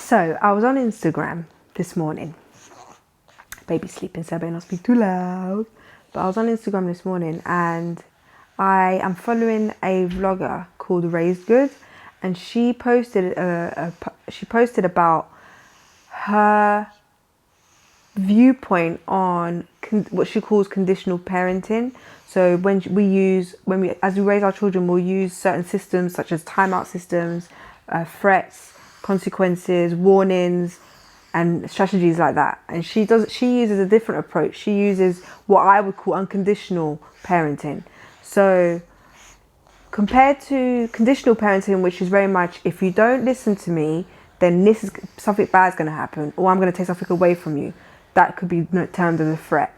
So I was on Instagram this morning. Baby's sleeping, so I better not speak too loud. But I was on Instagram this morning and I am following a vlogger called Raised Good, and she posted about her viewpoint on what she calls conditional parenting. So as we raise our children, we'll use certain systems such as timeout systems, threats, consequences, warnings, and strategies like that. And she uses a different approach. She uses what I would call unconditional parenting. So compared to conditional parenting, which is very much, if you don't listen to me, then something bad is going to happen, or I'm going to take something away from you. That could be termed as a threat.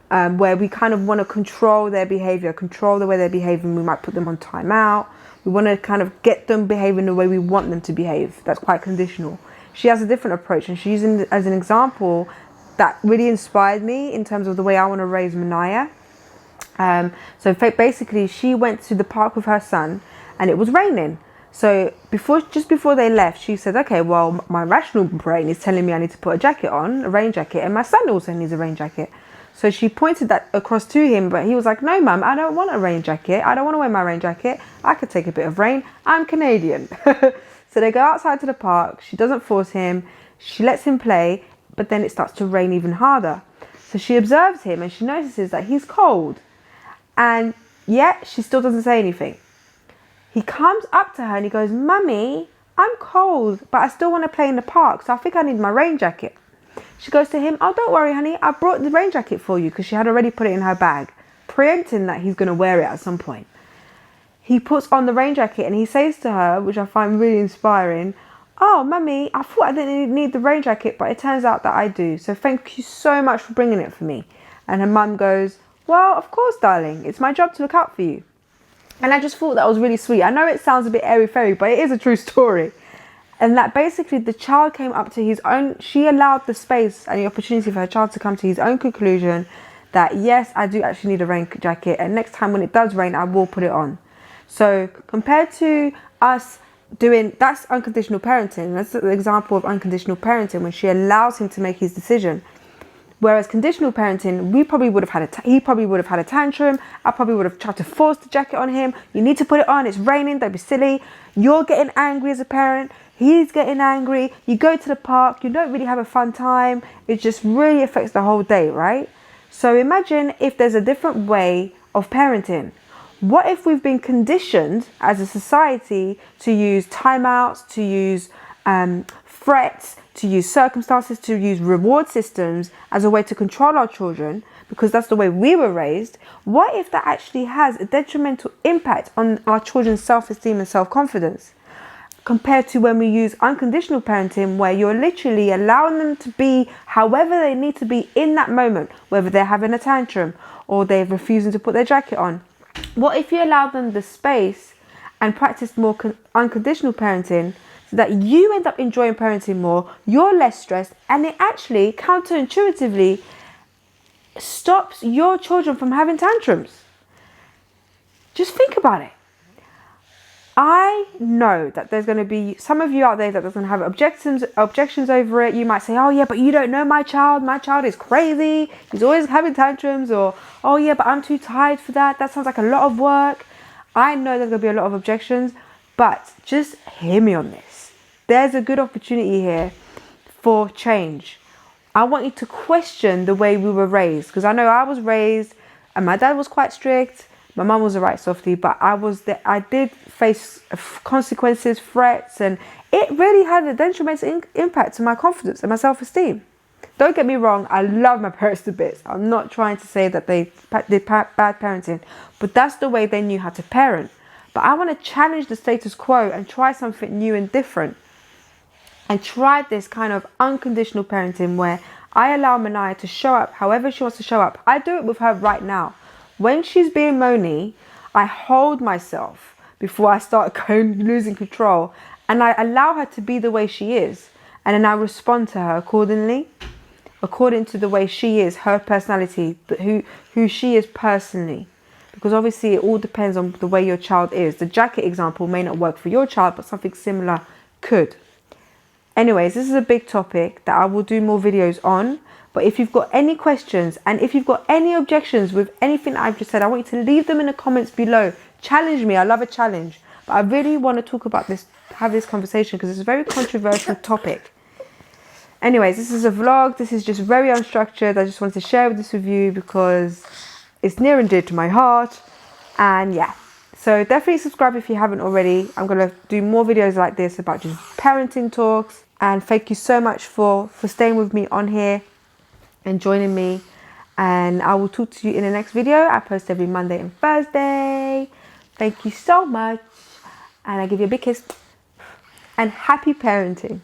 Where we kind of want to control their behavior, control the way they're behaving. We might put them on timeout. We want to kind of get them behaving the way we want them to behave. That's quite conditional. She has a different approach, and she's using it as an example that really inspired me in terms of the way I want to raise Manaya. So basically, she went to the park with her son, and it was raining. So just before they left, she said, okay, well, my rational brain is telling me I need to put a jacket on, a rain jacket, and my son also needs a rain jacket. So she pointed that across to him, but he was like, no, mum, I don't want a rain jacket. I don't want to wear my rain jacket. I could take a bit of rain. I'm Canadian. So they go outside to the park. She doesn't force him. She lets him play, but then it starts to rain even harder. So she observes him and she notices that he's cold. And yet she still doesn't say anything. He comes up to her and he goes, Mummy, I'm cold, but I still want to play in the park, so I think I need my rain jacket. She goes to him, oh, don't worry, honey, I brought the rain jacket for you, because she had already put it in her bag, preempting that he's going to wear it at some point. He puts on the rain jacket and he says to her, which I find really inspiring, oh, Mummy, I thought I didn't need the rain jacket, but it turns out that I do. So thank you so much for bringing it for me. And her mum goes, well, of course, darling, it's my job to look out for you. And I just thought that was really sweet. I know it sounds a bit airy-fairy, but it is a true story. And that basically the child came up to his own, she allowed the space and the opportunity for her child to come to his own conclusion that, yes, I do actually need a rain jacket. And next time when it does rain, I will put it on. So compared to us that's unconditional parenting. That's an example of unconditional parenting, when she allows him to make his decision. Whereas conditional parenting, he probably would have had a tantrum. I probably would have tried to force the jacket on him. You need to put it on. It's raining. Don't be silly. You're getting angry as a parent. He's getting angry. You go to the park. You don't really have a fun time. It just really affects the whole day, right? So imagine if there's a different way of parenting. What if we've been conditioned as a society to use timeouts, to use threats, to use circumstances, to use reward systems as a way to control our children, because that's the way we were raised? What if that actually has a detrimental impact on our children's self-esteem and self-confidence, compared to when we use unconditional parenting, where you're literally allowing them to be however they need to be in that moment, whether they're having a tantrum or they're refusing to put their jacket on? What if you allow them the space and practice more unconditional parenting, so that you end up enjoying parenting more, you're less stressed, and it actually counterintuitively stops your children from having tantrums? Just think about it. I know that there's going to be some of you out there that are going to have objections over it. You might say, oh yeah, but you don't know my child. My child is crazy. He's always having tantrums. Or, oh yeah, but I'm too tired for that. That sounds like a lot of work. I know there's going to be a lot of objections, but just hear me on this. There's a good opportunity here for change. I want you to question the way we were raised, because I know I was raised and my dad was quite strict. My mum was a right softie, but I did face consequences, threats, and it really had a detrimental impact on my confidence and my self-esteem. Don't get me wrong, I love my parents to bits. I'm not trying to say that they did bad parenting, but that's the way they knew how to parent. But I want to challenge the status quo and try something new and different. And try this kind of unconditional parenting where I allow Manaya to show up however she wants to show up. I do it with her right now. When she's being moany, I hold myself before I start losing control, and I allow her to be the way she is, and then I respond to her accordingly, according to the way she is, her personality, who she is personally. Because obviously it all depends on the way your child is. The jacket example may not work for your child, but something similar could. Anyways, this is a big topic that I will do more videos on. But if you've got any questions and if you've got any objections with anything I've just said, I want you to leave them in the comments below. Challenge me. I love a challenge. But I really want to talk about this, have this conversation, because it's a very controversial topic. Anyways, this is a vlog. This is just very unstructured. I just wanted to share this with you because it's near and dear to my heart. And yeah, so definitely subscribe if you haven't already. I'm going to do more videos like this about just parenting talks. And thank you so much for staying with me on here and joining me. And I will talk to you in the next video. I post every Monday and Thursday. Thank you so much. And I give you a big kiss. And happy parenting.